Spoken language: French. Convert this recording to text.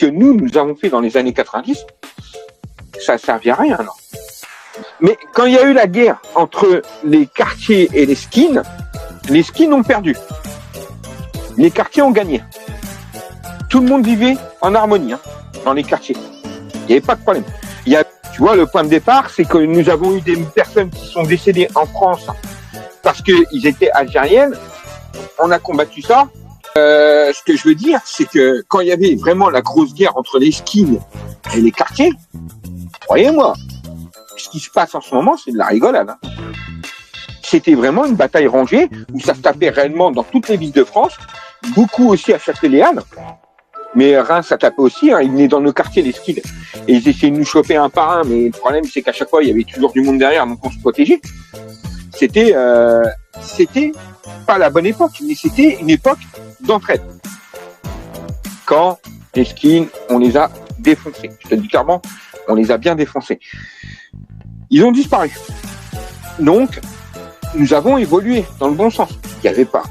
que nous avons fait dans les années 90, ça ne servait à rien, non. Mais quand il y a eu la guerre entre les quartiers et les skins ont perdu. Les quartiers ont gagné. Tout le monde vivait en harmonie, dans les quartiers. Il n'y avait pas de problème. Tu vois, le point de départ, c'est que nous avons eu des personnes qui sont décédées en France parce qu'ils étaient algériennes. On a combattu ça. Ce que je veux dire, c'est que quand il y avait vraiment la grosse guerre entre les skins et les quartiers, croyez-moi, ce qui se passe en ce moment, c'est de la rigolade. C'était vraiment une bataille rangée où ça se tapait réellement dans toutes les villes de France, beaucoup aussi à Châtelet-Léal. Mais Reims, ça tapait aussi, ils venaient dans nos quartiers, les skins, et ils essayaient de nous choper un par un, mais le problème, c'est qu'à chaque fois, il y avait toujours du monde derrière, donc on se protégeait. C'était pas la bonne époque, mais c'était une époque d'entraide. Quand les skins, on les a défoncés. Je te dis clairement, on les a bien défoncés. Ils ont disparu. Donc, nous avons évolué dans le bon sens. Il n'y avait pas